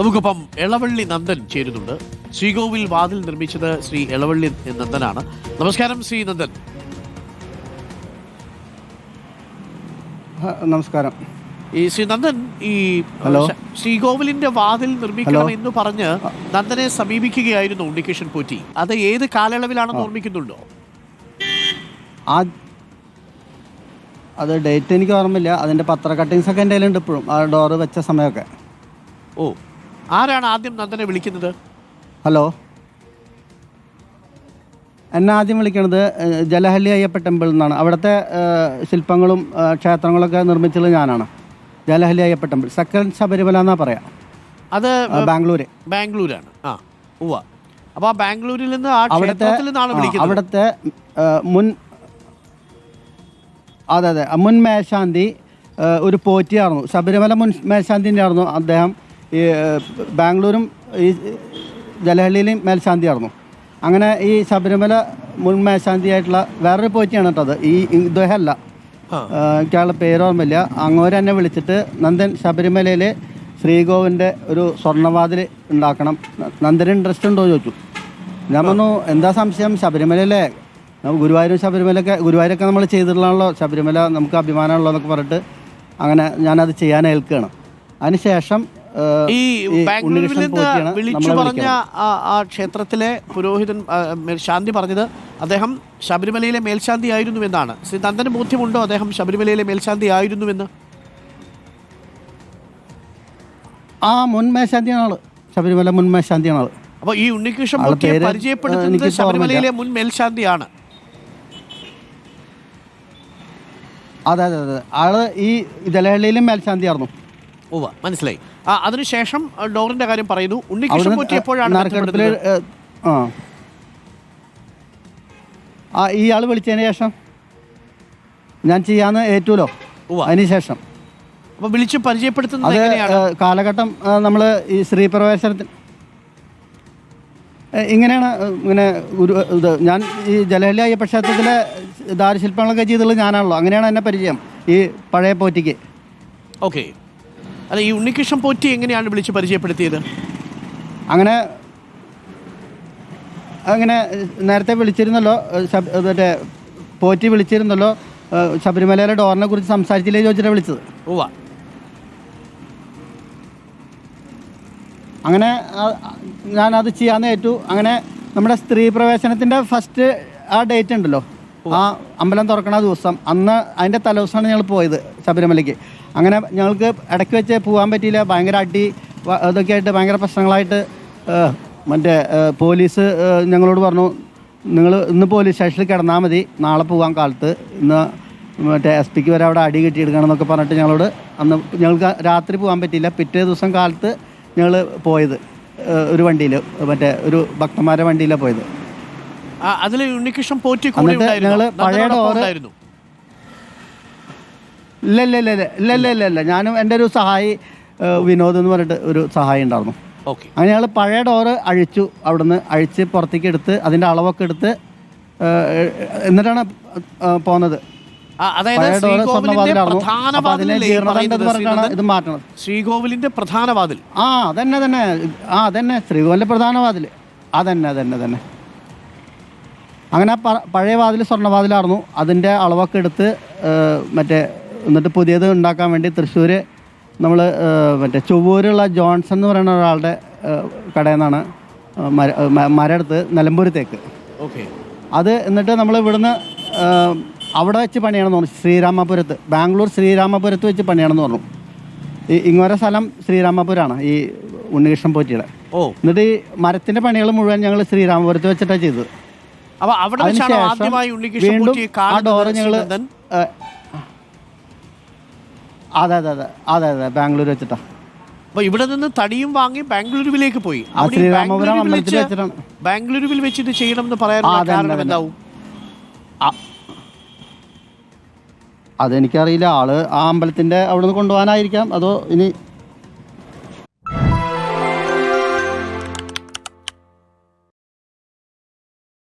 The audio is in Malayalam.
നമുക്കൊപ്പം എളവള്ളി നന്ദൻ ചേരുന്നുണ്ട്. ശ്രീകോവിൽ വാതിൽ നിർമ്മിച്ചത് ശ്രീ എളവള്ളി നന്ദനാണ്. നമസ്കാരം ശ്രീ നന്ദൻ. നമസ്കാരം. ഈ ശ്രീ നന്ദൻ, ഈ ശ്രീകോവിലിന്റെ വാതിൽ നിർമ്മിക്കണം എന്ന് പറഞ്ഞ് നന്ദനെ സമീപിക്കുകയായിരുന്നു ഉണ്ണികൃഷ്ണൻ പോറ്റി. അത് ഏത് കാലയളവിലാണെന്ന് ഓർമ്മിക്കുന്നുണ്ടോ? അത് ഡേറ്റ് എനിക്ക് ഓർമ്മയില്ല. അതിന്റെ പത്ര കട്ടിങ്സ് ഒക്കെ എൻ്റെ കയ്യിലുണ്ട് ഇപ്പോഴും, ആ ഡോറ് വെച്ച സമയമൊക്കെ. ഓ, ആരാണ് ആദ്യം നന്ദനെ വിളിക്കുന്നത്? ഹലോ, എന്നെ ആദ്യം വിളിക്കുന്നത് ജലഹല്ലി അയ്യപ്പ ടെമ്പിൾ എന്നാണ്. അവിടുത്തെ ശില്പങ്ങളും ക്ഷേത്രങ്ങളൊക്കെ നിർമ്മിച്ചത് ഞാനാണ്. ജലഹല്ലി അയ്യപ്പ ടെമ്പിൾ, സെക്കൻഡ് ശബരിമല എന്നാ പറയാം. അത് ബാംഗ്ലൂരാണ്. ആ, ഉവ്വ. അപ്പോൾ ആ ബാംഗ്ലൂരിൽ നിന്ന് ആ ക്ഷേത്രത്തിൽ നിന്നാണ് വിളിക്കുന്നത്. അവിടുത്തെ മുൻ അതെ മുൻ മേൽശാന്തി ഒരു പോറ്റിയായിരുന്നു. ശബരിമല മുൻ മേൽശാന്തിൻ്റെ ആയിരുന്നു അദ്ദേഹം. ഈ ബാംഗ്ലൂരും ഈ ജലഹള്ളിയിലും മേൽശാന്തിയായിരുന്നു. അങ്ങനെ ഈ ശബരിമല മുൻ മേൽശാന്തിയായിട്ടുള്ള വേറൊരു പോറ്റിയാണ് കേട്ടത്. ഈ ഇദ്ദേഹമല്ല, എനിക്കുള്ള പേരോർമ്മയില്ല. അങ്ങോട്ട് എന്നെ വിളിച്ചിട്ട് നന്ദൻ ശബരിമലയിൽ ശ്രീകോവിൻ്റെ ഒരു സ്വർണ്ണവാതിൽ ഉണ്ടാക്കണം, നന്ദന് ഇൻട്രസ്റ്റ് ഉണ്ടോ ചോദിച്ചു. ഞാൻ പറഞ്ഞു എന്താ സംശയം, ശബരിമലയിലെ ഗുരുവായൂരൊക്കെ നമ്മൾ ചെയ്തിട്ടുള്ളതാണല്ലോ, ശബരിമല നമുക്ക് അഭിമാനമുള്ളൂ എന്നൊക്കെ പറഞ്ഞിട്ട് അങ്ങനെ ഞാനത് ചെയ്യാൻ ഏൽക്കുകയാണ്. അതിനുശേഷം ഈ ബാംഗ്ലൂരിൽ നിന്ന് വിളിച്ചു പറഞ്ഞ ആ ക്ഷേത്രത്തിലെ പുരോഹിതൻ മേൽശാന്തി പറഞ്ഞത് അദ്ദേഹം ശബരിമലയിലെ മേൽശാന്തി ആയിരുന്നുവെന്നാണ്. ശ്രീ നന്ദന് ബോധ്യമുണ്ടോ അദ്ദേഹം ശബരിമലയിലെ മേൽശാന്തി ആയിരുന്നുവെന്ന്? ആ, മുൻ മേൽശാന്തിയാണ് ആള്, ശബരിമല മുൻ മേൽശാന്തിയാണ് ആള്. അപ്പോൾ ഈ ഉണ്ണികൃഷ്ണൻ പോറ്റിയെ പരിചയപ്പെടുത്തുന്നത് ശബരിമലയിലെ മുൻ മേൽശാന്തിയാണ്. അതെ ആള് ഈ ജലഹള്ളിയിലും മേൽശാന്തിയായിരുന്നു. ഓ, മനസ്സിലായി. അതിനുശേഷം ഡോറിന്റെ കാര്യം പറയുന്നു. ഉണ്ണികൃഷ്ണൻ പോറ്റി എപ്പോഴാണ് ഈ ആള് വിളിച്ചതിന് ശേഷം ഞാൻ ചെയ്യാന്ന് ഏറ്റുമല്ലോ. അതിനുശേഷം അപ്പോൾ വിളിച്ച് പരിചയപ്പെടുത്തുന്നത് എങ്ങനെയാണ്? കാലഘട്ടം നമ്മൾ ഈ സ്ത്രീപ്രവേശനത്തിന് ഇങ്ങനെയാണ്. ഇങ്ങനെ ഞാൻ ഈ ജലഹല്ലി അയ്യപ്പ ക്ഷേത്രത്തിലെ ദാരുശില്പങ്ങളൊക്കെ ചെയ്തുള്ളത് ഞാനാണല്ലോ. അങ്ങനെയാണ് എന്നെ പരിചയം ഈ പഴയ പോറ്റിക്ക്. ഓക്കെ. അല്ല, ഈ ഉണ്ണികൃഷ്ണൻ പോറ്റി എങ്ങനെയാണ് വിളിച്ച് പരിചയപ്പെടുത്തിയത്? അങ്ങനെ നേരത്തെ വിളിച്ചിരുന്നല്ലോ, മറ്റേ പോറ്റി വിളിച്ചിരുന്നല്ലോ. ശബരിമലയിലെ ഡോറിനെ കുറിച്ച് സംസാരിച്ചില്ലേ ചോദിച്ചിട്ടാണ് വിളിച്ചത്. ഓ, അങ്ങനെ ഞാനത് ചെയ്യാൻ ഏറ്റു. അങ്ങനെ നമ്മുടെ സ്ത്രീ പ്രവേശനത്തിൻ്റെ ഫസ്റ്റ് ആ ഡേറ്റ് ഉണ്ടല്ലോ, ആ അമ്പലം തുറക്കണ ദിവസം, അന്ന് അതിൻ്റെ തലേദിവസമാണ് ഞങ്ങൾ പോയത് ശബരിമലയ്ക്ക്. അങ്ങനെ ഞങ്ങൾക്ക് ഇടയ്ക്ക് വെച്ച് പോകാൻ പറ്റിയില്ല. ഭയങ്കര അടി ഇതൊക്കെ ആയിട്ട് ഭയങ്കര പ്രശ്നങ്ങളായിട്ട് മറ്റേ പോലീസ് ഞങ്ങളോട് പറഞ്ഞു, നിങ്ങൾ ഇന്ന് പോലീസ് സ്റ്റേഷനിൽ കിടന്നാൽ മതി, നാളെ പോകാൻ കാലത്ത്, ഇന്ന് മറ്റേ SP വരെ അവിടെ അടി കെട്ടിയെടുക്കണം എന്നൊക്കെ പറഞ്ഞിട്ട് ഞങ്ങളോട് അന്ന് ഞങ്ങൾക്ക് രാത്രി പോകാൻ പറ്റിയില്ല. പിറ്റേ ദിവസം കാലത്ത് ഞങ്ങൾ പോയത് ഒരു വണ്ടിയിൽ, മറ്റേ ഒരു ഭക്തന്മാരുടെ വണ്ടിയിലാണ് പോയത്. അതിൽ ഉണ്ണികൃഷ്ണൻ പോറ്റി ഞങ്ങൾ പഴയ ഡോറ് ഇല്ല ഞാനും എൻ്റെ ഒരു സഹായി വിനോദ് എന്ന് പറഞ്ഞിട്ട് ഒരു സഹായി ഉണ്ടായിരുന്നു. അങ്ങനെ ഞങ്ങൾ പഴയ ഡോറ് അഴിച്ചു, അവിടുന്ന് അഴിച്ച് പുറത്തേക്ക് എടുത്ത് അതിൻ്റെ അളവൊക്കെ എടുത്ത് എന്നിട്ടാണ് പോകുന്നത്. ശ്രീകോവിലിന്റെ പ്രധാന വാതിൽ അതന്നെ ശ്രീകോവിലിന്റെ പ്രധാന വാതിൽ അതന്നെ. അങ്ങനെ പഴയ വാതിൽ സ്വർണ്ണവാതിലായിരുന്നു. അതിൻ്റെ അളവൊക്കെ എടുത്ത് എന്നിട്ട് പുതിയത് ഉണ്ടാക്കാൻ വേണ്ടി തൃശ്ശൂർ നമ്മൾ മറ്റേ ചൊവ്വൂരുള്ള ജോൺസൺ എന്ന് പറയുന്ന ഒരാളുടെ കടയിൽ നിന്നാണ് മരം എടുത്ത് നിലമ്പൂരത്തേക്ക്. അത് എന്നിട്ട് നമ്മൾ ഇവിടുന്ന് അവിടെ വെച്ച് പണിയണമെന്ന് പറഞ്ഞു. ശ്രീരാമപുരത്ത്, ബാംഗ്ലൂർ ശ്രീരാമപുരത്ത് വെച്ച് പണിയണമെന്ന് പറഞ്ഞു. ഇങ്ങോരെ സ്ഥലം ശ്രീരാമപുരമാണ് ഈ ഉണ്ണികൃഷ്ണൻ പോറ്റിയുടെ. എന്നിട്ട് ഈ മരത്തിൻ്റെ പണികൾ മുഴുവൻ ഞങ്ങൾ ശ്രീരാമപുരത്ത് വെച്ചിട്ടാണ് ചെയ്തത്. വീണ്ടും ആ ഡോറ് ഞങ്ങൾ അതെ ബാംഗ്ലൂർ വെച്ചിട്ടാ. അപ്പോൾ ഇവിടെ നിന്ന് തടിയും വാങ്ങി ബാംഗ്ലൂരുവിലേക്ക് പോയി. ശ്രീരാമപുരം അമ്പലത്തിൽ വെച്ചിട്ടാണ്. ബാംഗ്ലൂരുവിൽ വെച്ച് ഇത് ചെയ്യണം എന്ന് പറയാൻ കാരണം എന്താവും? അതെനിക്കറിയില്ല. ആള് ആ അമ്പലത്തിൻ്റെ അവിടെ നിന്ന് കൊണ്ടുപോകാനായിരിക്കാം, അതോ ഇനി